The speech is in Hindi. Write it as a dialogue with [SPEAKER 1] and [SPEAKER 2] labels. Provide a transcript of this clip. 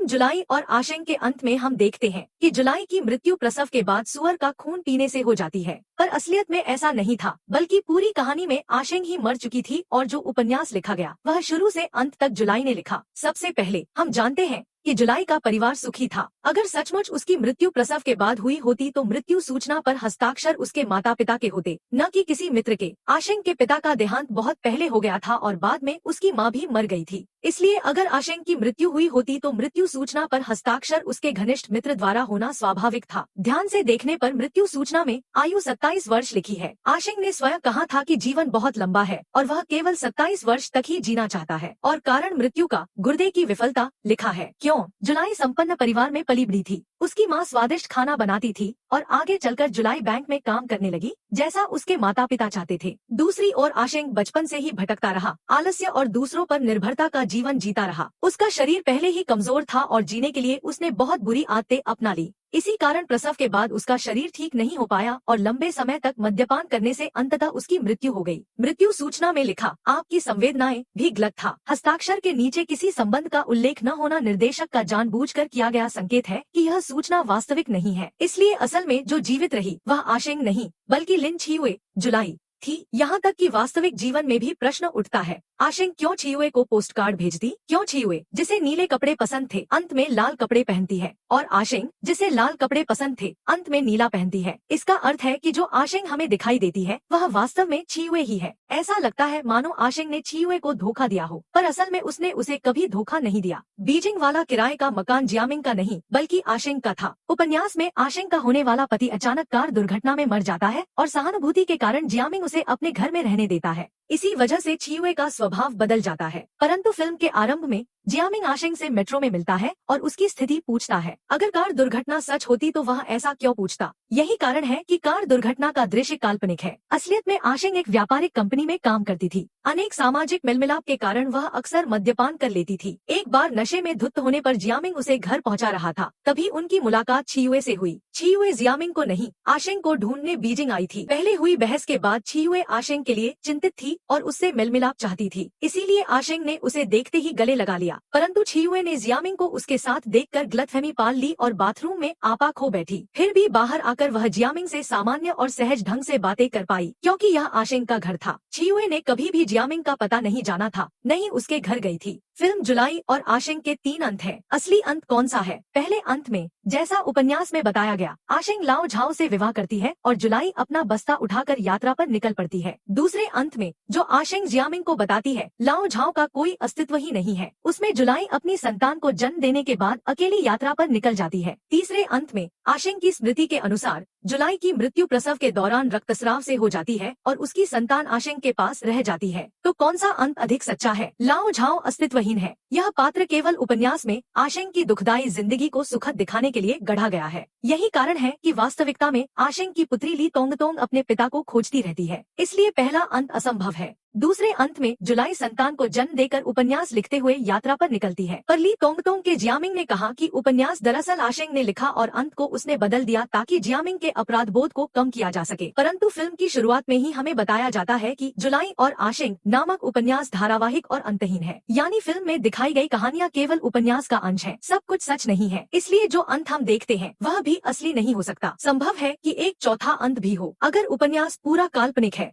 [SPEAKER 1] फिल्म जुलाई और आशंक के अंत में हम देखते हैं कि जुलाई की मृत्यु प्रसव के बाद सुअर का खून पीने से हो जाती है, पर असलियत में ऐसा नहीं था, बल्कि पूरी कहानी में आशंक ही मर चुकी थी और जो उपन्यास लिखा गया वह शुरू से अंत तक जुलाई ने लिखा। सबसे पहले हम जानते हैं कि जुलाई का परिवार सुखी था। अगर सचमुच उसकी मृत्यु प्रसव के बाद हुई होती तो मृत्यु सूचना पर हस्ताक्षर उसके माता पिता के होते, न कि किसी मित्र के। आशंक के पिता का देहांत बहुत पहले हो गया था और बाद में उसकी माँ भी मर गई थी, इसलिए अगर आशंक की मृत्यु हुई होती तो मृत्यु सूचना पर हस्ताक्षर उसके घनिष्ठ मित्र द्वारा होना स्वाभाविक था। ध्यान से देखने पर मृत्यु सूचना में आयु 27 वर्ष लिखी है। आशंक ने स्वयं कहा था कि जीवन बहुत लंबा है और वह केवल 27 वर्ष तक ही जीना चाहता है, और कारण मृत्यु का गुर्दे की विफलता लिखा है। क्यों? जुलाई संपन्न परिवार में पली बड़ी थी। उसकी माँ स्वादिष्ट खाना बनाती थी और आगे चलकर जुलाई बैंक में काम करने लगी, जैसा उसके माता पिता चाहते थे। दूसरी ओर आशंक बचपन से ही भटकता रहा, आलस्य और दूसरों पर निर्भरता का जीवन जीता रहा। उसका शरीर पहले ही कमजोर था और जीने के लिए उसने बहुत बुरी आदतें अपना ली। इसी कारण प्रसव के बाद उसका शरीर ठीक नहीं हो पाया और लंबे समय तक मद्यपान करने से अंततः उसकी मृत्यु हो गई। मृत्यु सूचना में लिखा आपकी संवेदनाएं भी गलत था। हस्ताक्षर के नीचे किसी संबंध का उल्लेख न होना निर्देशक का जानबूझकर किया गया संकेत है कि यह सूचना वास्तविक नहीं है। इसलिए असल में जो जीवित रही वह आशंक नहीं बल्कि लिन छियुए जुलाई थी। यहाँ तक कि वास्तविक जीवन में भी प्रश्न उठता है, आशंक क्यों छियुए को पोस्ट कार्ड भेजती? क्यों छियुए, जिसे नीले कपड़े पसंद थे, अंत में लाल कपड़े पहनती है, और आशंक जिसे लाल कपड़े पसंद थे, अंत में नीला पहनती है? इसका अर्थ है कि जो आशंक हमें दिखाई देती है वह वास्तव में छियुए ही है। ऐसा लगता है मानो आशंक ने छियुए को धोखा दिया हो, पर असल में उसने उसे कभी धोखा नहीं दिया। बीजिंग वाला किराए का मकान जियामिंग का नहीं बल्कि आशंक का था। उपन्यास में आशंक का होने वाला पति अचानक कार दुर्घटना में मर जाता है और सहानुभूति के कारण जियामिंग उसे अपने घर में रहने देता है। इसी वजह से छियुए का स्वभाव बदल जाता है। परंतु फिल्म के आरंभ में जियामिंग आशंक से मेट्रो में मिलता है और उसकी स्थिति पूछता है। अगर कार दुर्घटना सच होती तो वह ऐसा क्यों पूछता? यही कारण है कि कार दुर्घटना का दृश्य काल्पनिक है। असलियत में आशंक एक व्यापारिक कंपनी में काम करती थी। अनेक सामाजिक मेलमिलाप के कारण वह अक्सर मद्यपान कर लेती थी। एक बार नशे में धुत होने पर जियामिंग उसे घर पहुंचा रहा था, तभी उनकी मुलाकात छियुए से हुई। छियुए जियामिंग को नहीं, आशंक को ढूंढने बीजिंग आई थी। पहले हुई बहस के बाद छियुए आशंक के लिए चिंतित थी और उससे मेलमिलाप चाहती थी, इसीलिए आशंक ने उसे देखते ही गले लगा लिया। परंतु छियुए ने जियामिंग को उसके साथ देखकर गलतफहमी पाल ली और बाथरूम में आपा खो बैठी। फिर भी बाहर आकर वह जियामिंग से सामान्य और सहज ढंग से बातें कर पाई, क्योंकि यह आशंक का घर था। छियुए ने कभी भी जियामिंग का पता नहीं जाना था, नहीं उसके घर गई थी। फिल्म जुलाई और आशंक के 3 अंत हैं। असली अंत कौन सा है? पहले अंत में जैसा उपन्यास में बताया गया, आशंक लाओ झाओ से विवाह करती है और जुलाई अपना बस्ता उठाकर यात्रा पर निकल पड़ती है। दूसरे अंत में जो आशंक जियामिंग को बताती है लाओ झाओ का कोई अस्तित्व ही नहीं है, उसमें जुलाई अपनी संतान को जन्म देने के बाद अकेली यात्रा पर निकल जाती है। तीसरे अंत में आशंक की स्मृति के अनुसार जुलाई की मृत्यु प्रसव के दौरान रक्तस्राव से हो जाती है और उसकी संतान आशंक के पास रह जाती है। तो कौन सा अंत अधिक सच्चा है? लाओ झाओ अस्तित्वहीन है। यह पात्र केवल उपन्यास में आशंक की दुखदायी जिंदगी को सुखद दिखाने के लिए गढ़ा गया है। यही कारण है कि वास्तविकता में आशंक की पुत्री ली तोंगतोंग अपने पिता को खोजती रहती है, इसलिए पहला अंत असंभव है। दूसरे अंत में जुलाई संतान को जन्म देकर उपन्यास लिखते हुए यात्रा पर निकलती है, पर ली तोंगतोंग के जियामिंग ने कहा कि उपन्यास दरअसल आशंक ने लिखा और अंत को उसने बदल दिया ताकि जियामिंग के अपराध बोध को कम किया जा सके। परंतु फिल्म की शुरुआत में ही हमें बताया जाता है कि जुलाई और आशंक नामक उपन्यास धारावाहिक और अंतहीन है, यानी फिल्म में दिखाई गई कहानियाँ केवल उपन्यास का अंश है, सब कुछ सच नहीं है। इसलिए जो अंत हम देखते हैं वह भी असली नहीं हो सकता। संभव है कि एक चौथा अंत भी हो। अगर उपन्यास पूरा काल्पनिक है